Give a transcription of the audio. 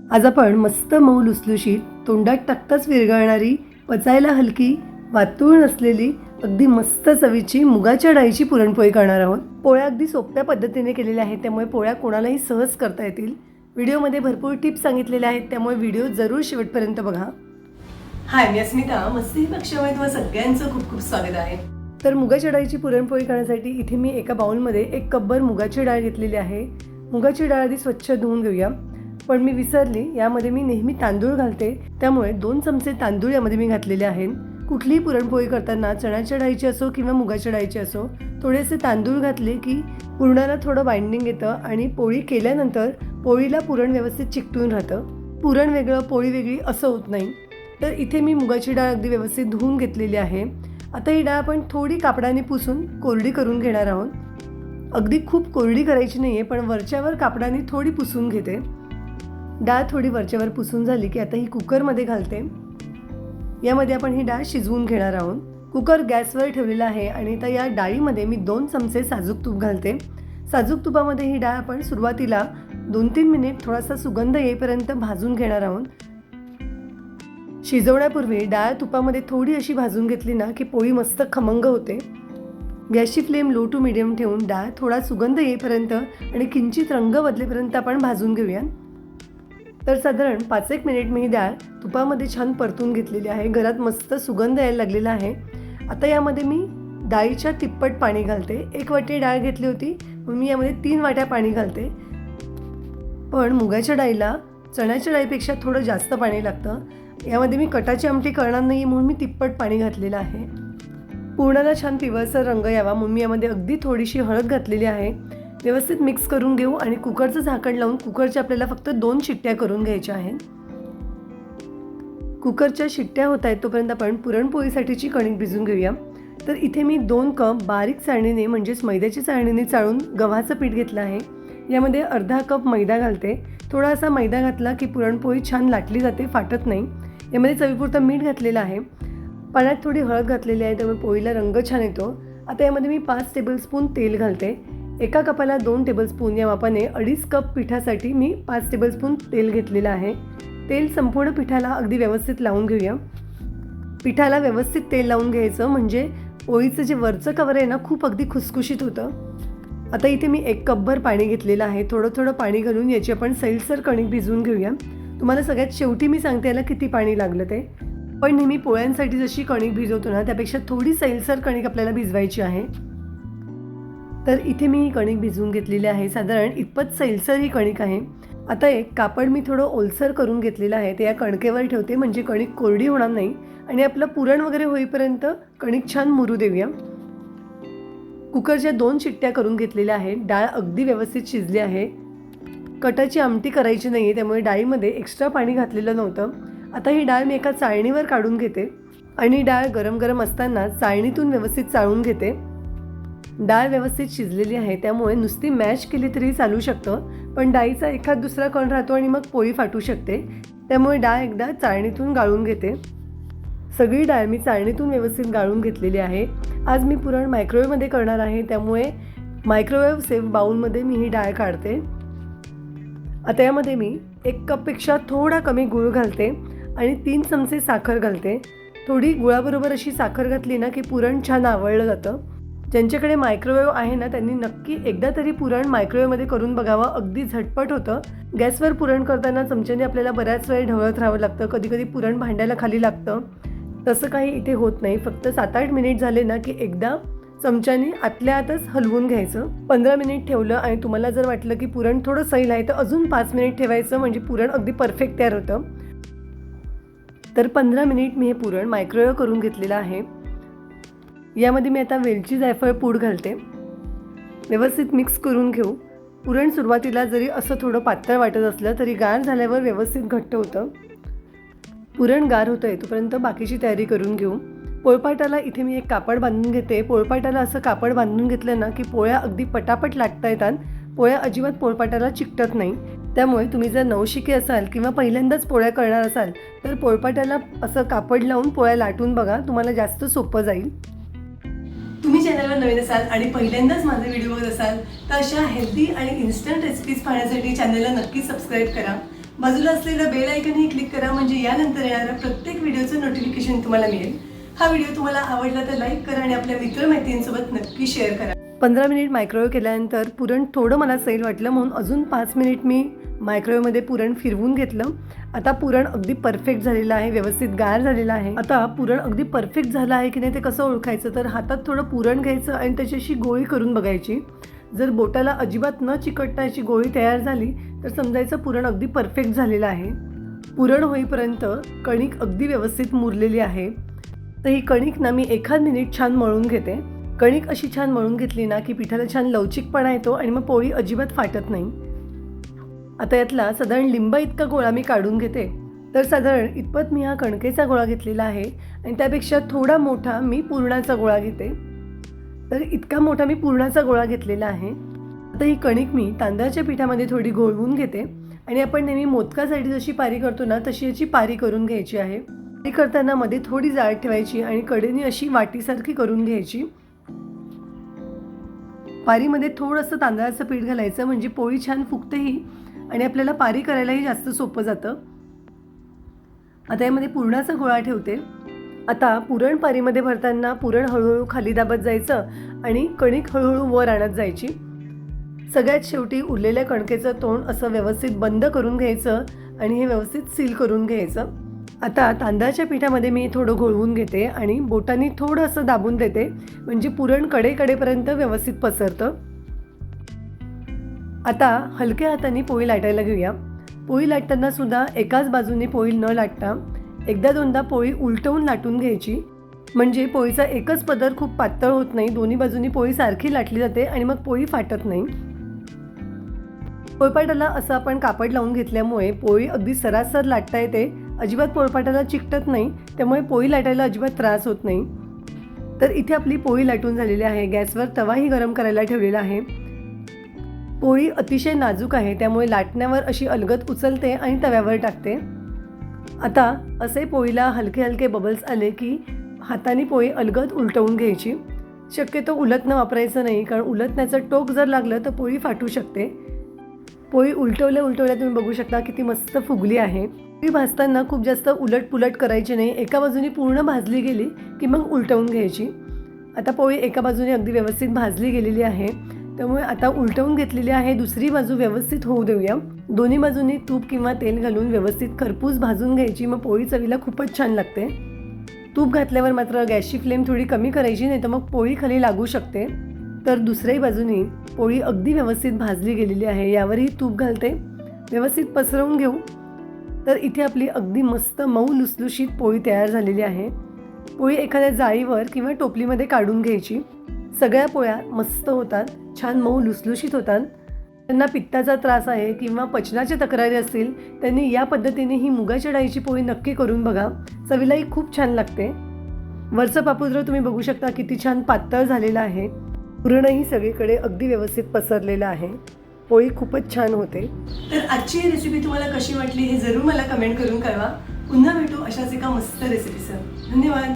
आज आपण मस्त मऊ लुसलुशीत तोंडात टाकताच विरघळणारी पचायला हलकी वातूळ नसलेली अगदी मस्त चवीची मुगाच्या डाळीची पुरणपोळी करणार आहोत। पोळ्या अगदी सोप्या पद्धतीने केलेल्या आहेत, त्यामुळे पोळ्या कोणालाही सहज करता येतील। व्हिडिओमध्ये भरपूर टिप्स सांगितलेल्या आहेत, त्यामुळे व्हिडिओ जरूर शेवटपर्यंत बघा। हाय, मी अस्मिता, मस्ती पक्षामध्ये तुम्हा सगळ्यांचं खूप खूप स्वागत आहे। तर मुगाच्या डाळीची पुरणपोळी करण्यासाठी इथे मी एका बाउलमध्ये 1 कपभर मुगाची डाळ घेतलेली आहे। मुगाची डाळ आधी स्वच्छ धुवून घेऊया, पण मी विसरली, यामध्ये मी नेहमी तांदूळ घालते, त्यामुळे 2 चमचे तांदूळ यामध्ये मी घातलेले आहेत। कुठलीही पुरणपोळी करताना चण्याच्या डाळीची असो किंवा मुगाच्या डाळीची असो, थोडेसे तांदूळ घातले की पुरणाला थोडं बाइंडिंग येतं आणि पोळी केल्यानंतर पोळीला पुरण व्यवस्थित चिकटून राहतं। पुरण वेगळं पोळी वेगळी असं होत नाही। तर इथे मी मुगाची डाळ अगदी व्यवस्थित धुवून घेतलेली आहे। आता ही डाळ आपण थोडी कापडाने पुसून कोरडी करून घेणार आहोत। अगदी खूप कोरडी करायची नाही आहे, पण वरच्यावर कापडाने थोडी पुसून घेते। डाळ थोडी वरच्यावर पुसून झाली की आता ही कुकरमध्ये घालते। यामध्ये आपण ही डाळ शिजवून घेणार आहोत। कुकर गॅसवर ठेवलेला आहे आणि आता या डाळीमध्ये मी 2 चमचे साजूक तूप घालते। साजूक तुपामध्ये ही डाळ आपण सुरुवातीला 2-3 मिनिट थोडासा सुगंध येईपर्यंत भाजून घेणार आहोत। शिजवण्यापूर्वी डाळ तुपामध्ये थोडी अशी भाजून घेतली ना की पोळी मस्त खमंग होते। गॅसची फ्लेम लो टू मीडियम ठेवून डाळ थोडा सुगंध येईपर्यंत आणि किंचित रंग बदलेपर्यंत आपण भाजून घेऊया। तर साधारण 5-1 मिनिट मी ही डाळ तुपामध्ये छान परतून घेतलेली आहे। घरात मस्त सुगंध यायला लागलेला आहे। आता यामध्ये मी डाळीच्या तिप्पट पाणी घालते। 1 वाटी डाळ घेतली होती, मग मी यामध्ये 3 वाट्या पाणी घालते। पण मुगाच्या डाळीला चण्याच्या डाळीपेक्षा थोडं जास्त पाणी लागतं। यामध्ये मी कटाची आमटी करणार नाही म्हणून मी तिप्पट पाणी घातलेलं आहे। पुरणाला छान पिवळसर रंग यावा म्हणून मी यामध्ये अगदी थोडीशी हळद घातलेली आहे। व्यवस्थित मिक्स करून घेऊ आणि कुकरचं झाकण लावून कुकरच्या आपल्याला फक्त 2 शिट्ट्या करून घ्यायच्या आहेत। कुकरच्या शिट्ट्या होत आहेत तोपर्यंत आपण पुरणपोळीसाठीची कणिक भिजवून घेऊया। तर इथे मी 2 कप बारीक चाळणीने म्हणजेच मैद्याची चाळणीने चाळून गव्हाचं पीठ घेतलं आहे। यामध्ये अर्धा कप मैदा घालते। थोडासा मैदा घातला की पुरणपोळी छान लाटली जाते, फाटत नाही। यामध्ये चवीपुरतं मीठ घातलेलं आहे। पाण्यात थोडी हळद घातलेली आहे, त्यामुळे पोळीला रंग छान येतो। आता यामध्ये मी 5 टेबलस्पून तेल घालते। एका कपाला 2 टेबलस्पून या मापाने 2.5 कप पिठासाठी मी 5 टेबलस्पून तेल घेतलेलं आहे। तेल संपूर्ण पिठाला अगदी व्यवस्थित लावून घेऊया। पिठाला व्यवस्थित तेल लावून घ्यायचं, म्हणजे पोळीचं जे वरचं कवर आहे ना खूप अगदी खुसखुशीत होतं। आता इथे मी 1 कपभर पाणी घेतलेलं आहे। थोडं थोडं पाणी घालून याची आपण सैलसर कणिक भिजवून घेऊया। तुम्हाला सगळ्यात शेवटी मी सांगते याला किती पाणी लागलं ते, पण नेहमी पोळ्यांसाठी जशी कणिक भिजवतो ना त्यापेक्षा थोडी सैलसर कणिक आपल्याला भिजवायची आहे। तर इथे मी ही कणिक भिजवून घेतलेली आहे। साधारण इतपत सैलसर ही कणिक आहे। आता एक कापड मी थोडं ओलसर करून घेतलेलं आहे, ते या कणकेवर ठेवते, म्हणजे कणिक कोरडी होणार नाही आणि आपलं पुरण वगैरे होईपर्यंत कणिक छान मुरू देऊया। कुकरच्या 2 शिट्ट्या करून घेतलेल्या आहेत। डाळ अगदी व्यवस्थित शिजली आहे। कटाची आमटी करायची नाही आहे, त्यामुळे डाळीमध्ये एक्स्ट्रा पाणी घातलेलं नव्हतं। आता ही डाळ मी एका चाळणीवर काढून घेते आणि डाळ गरम गरम असताना चाळणीतून व्यवस्थित चाळून घेते। डाळ व्यवस्थित शिजलेली आहे, त्यामुळे नुसती मॅश केली तरी चालू शकतं, पण डाळीचा एखाद दुसरा कण राहतो आणि मग पोळी फाटू शकते। त्यामुळे डाळ एकदा चाळणीतून गाळून घेते। सगळी डाळ मी चाळणीतून व्यवस्थित गाळून घेतलेली आहे। आज मी पुरण मायक्रोवेव्हमध्ये करणार आहे, त्यामुळे मायक्रोवेव्ह सेफ बाउलमध्ये मी ही डाळ काढते। आता यामध्ये मी 1 कपपेक्षा थोडा कमी गूळ घालते आणि 3 चमचे साखर घालते। थोडी गुळाबरोबर अशी साखर घातली ना की पुरण छान आवळलं जातं। ज्यांच्याकडे मायक्रोवेव्ह आहे ना त्यांनी नक्की एकदा तरी पुरण मायक्रोवेव्हमध्ये करून बघावं, अगदी झटपट होतं। गॅसवर पुरण करताना चमच्याने आपल्याला बऱ्याच वेळ ढवळत राहावं लागतं, कधीकधी पुरण भांड्याला खाली लागतं। तसं काही इथे होत नाही, फक्त 7-8 मिनिट झाले ना की एकदा चमच्याने आतल्या आतच हलवून घ्यायचं। 15 मिनिट ठेवलं आणि तुम्हाला जर वाटलं की पुरण थोडं सैल आहे तर अजून 5 मिनिट ठेवायचं, म्हणजे पुरण अगदी परफेक्ट तयार होतं। तर 15 मिनिट मी हे पुरण मायक्रोवेव्ह करून घेतलेलं आहे। यामध्ये मी आता वेलची जायफळ पूड घालते। व्यवस्थित मिक्स करून घेऊ। पुरण सुरुवातीला जरी असं थोडं पातळ वाटत असलं तरी गार झाल्यावर व्यवस्थित घट्ट होतं। पुरण गार होतं आहे तोपर्यंत बाकीची तयारी करून घेऊ। पोळपाटाला इथे मी 1 कापड बांधून घेते। पोळपाटाला असं कापड बांधून घेतलं ना की पोळ्या अगदी पटापट लाटता येतात। पोळ्या अजिबात पोळपाटाला चिकटत नाही। त्यामुळे तुम्ही जर नवशिके असाल किंवा पहिल्यांदाच पोळ्या करणार असाल तर पोळपाटाला असं कापड लावून पोळ्या लाटून बघा, तुम्हाला जास्त सोपं जाईल। तुम्ही चॅनलवर नवीन असाल आणि पहिल्यांदाच माझे व्हिडिओ बघत असाल तर अशा हेल्दी आणि इन्स्टंट रेसिपीज पाहण्यासाठी चॅनलला नक्की सबस्क्राईब करा। बाजूला असलेलं बेल आयकनही क्लिक करा, म्हणजे यानंतर येणाऱ्या प्रत्येक व्हिडिओचं नोटिफिकेशन तुम्हाला मिळेल. हा व्हिडिओ तुम्हाला आवडला तर लाईक करा आणि आपल्या मित्रमैत्रिणींसोबत नक्की शेअर करा. 15 मिनिट मायक्रोवेव्ह केल्यानंतर पुरण थोडं मला सैल वाटलं म्हणून अजून 5 मिनिट मी मायक्रोवेव्हमध्ये पुरण फिरवून घेतलं. आता पुरण अगदी परफेक्ट झालेलं आहे, व्यवस्थित गार झालेलं आहे. आता पुरण अगदी परफेक्ट झालं आहे की नाही ते कसं ओळखायचं, तर हातात थोडं पुरण घ्यायचं आणि त्याची अशी गोळी करून बघायची. जर बोटाला अजिबात न चिकटता अशी गोळी तयार झाली तर समजायचं पुरण अगदी परफेक्ट झालेलं आहे. पुरण होईपर्यंत कणिक अगदी व्यवस्थित मुरलेली आहे. तर ही कणिक ना मी 1 मिनिट छान मळून घेते. कणिक अशी छान मळून घेतली ना की पिठाला छान लवचिकपणा येतो आणि मग पोळी अजिबात फाटत नाही. आता यातला साधारण लिंबा इतका गोळा मी काढून घेते. तर साधारण इतपत मी हा कणकेचा गोळा घेतलेला आहे आणि त्यापेक्षा थोडा मोठा मी पुरणाचा गोळा घेते. तर इतका मोठा मी पुरणाचा गोळा घेतलेला आहे. आता ही कणिक मी तांदळाच्या पिठामध्ये थोडी घोळवून घेते आणि आपण नेहमी मोदकासाठी जशी पारी करतो ना तशी याची पारी करून घ्यायची आहे. पारी करताना मध्ये थोडी जाड ठेवायची आणि कडेने अशी वाटीसारखी करून घ्यायची. पारीमध्ये थोडंसं तांदळाचं पीठ घालायचं, म्हणजे पोळी छान फुगतेही आणि आपल्याला पारी करायलाही जास्त सोपं जातं. आता यामध्ये पुरणाचा गोळा ठेवते. आता पुरण पारीमध्ये भरताना पुरण हळूहळू खाली दाबत जायचं आणि कणिक हळूहळू वर आणत जायची. सगळ्यात शेवटी उरलेल्या कणकेचं तोंड असं व्यवस्थित बंद करून घ्यायचं आणि हे व्यवस्थित सील करून घ्यायचं. आता तांदळाच्या पिठामध्ये मी थोडं घोळवून घेते आणि बोटांनी थोडं असं दाबून देते, म्हणजे पुरण कडेपर्यंत व्यवस्थित पसरतं. आता हलक्या हाताने पोळी लाटायला घेऊया. पोळी लाटताना सुद्धा एकाच बाजूने पोळी न लाटता एकदा दोनदा पोळी उलटवून लाटून घ्यायची, म्हणजे पोळीचा एकच पदर खूप पातळ होत नाही. दोन्ही बाजूनी पोळी सारखी लाटली जाते आणि मग पोळी फाटत नाही. पोळपाटाला असं आपण कापड लावून घेतल्यामुळे पोळी अगदी सरासर लाटता येते, अजिबात पोळपाटाला चिकटत नाही, त्यामुळे पोळी लाटायला अजिबात त्रास होत नाही. तर इथे आपली पोळी लाटून झालेली आहे. गॅसवर तवाही गरम करायला ठेवलेला आहे. पोळी अतिशय नाजूक आहे, त्यामुळे लाटण्यावर अशी अलगद उचलते आणि तव्यावर टाकते. आता असे पोळीला हलके हलके बबल्स आले की हाताने पोळी अलगद उलटवून घ्यायची. शक्यतो उलटणं वापरायचं नाही, कारण उलटण्याचं टोक जर लागलं तर पोळी फाटू शकते. पोळी उलटवल्या तुम्ही बघू शकता किती मस्त फुगली आहे. पोळी भाजताना खूप जास्त उलटपुलट करायची नाही. एका बाजूने पूर्ण भाजली गेली की मग उलटवून घ्यायची. आता पोळी एका बाजूने अगदी व्यवस्थित भाजली गेलेली आहे, त्यामुळे आता उलटवून घेतलेली आहे. दुसरी बाजू व्यवस्थित होऊ देऊया. दोन्ही बाजूंनी तूप किंवा तेल घालून व्यवस्थित खरपूस भाजून घ्यायची, मग पोळी चवीला खूपच छान लागते. तूप घातल्यावर मात्र गॅसची फ्लेम थोडी कमी करायची, नाही तर मग पोळी खाली लागू शकते. तर दुसऱ्याही बाजूनी पोळी अगदी व्यवस्थित भाजली गेलेली आहे. यावरही तूप घालते, व्यवस्थित पसरवून घेऊ. तर इथे आपली अगदी मस्त मऊ लुसलुशीत पोळी तयार झालेली आहे. पोळी एखाद्या जाळीवर किंवा टोपलीमध्ये काढून घ्यायची. सगळ्या पोळ्या मस्त होतात, छान मऊ लुसलुशीत होतात. त्यांना पित्ताचा त्रास आहे किंवा पचनाच्या तक्रारी असतील त्यांनी या पद्धतीने ही मुगाच्या डाळीची पोळी नक्की करून बघा. चवीलाही खूप छान लागते. वरचं पापुद्र तुम्ही बघू शकता किती छान पातळ झालेलं आहे. पुरणही सगळीकडे अगदी व्यवस्थित पसरलेलं आहे. पोळी खूपच छान होते. तर आजची ही रेसिपी तुम्हाला कशी वाटली हे जरूर मला कमेंट करून कळवा. पुन्हा भेटू अशाच एका मस्त रेसिपीसह. धन्यवाद.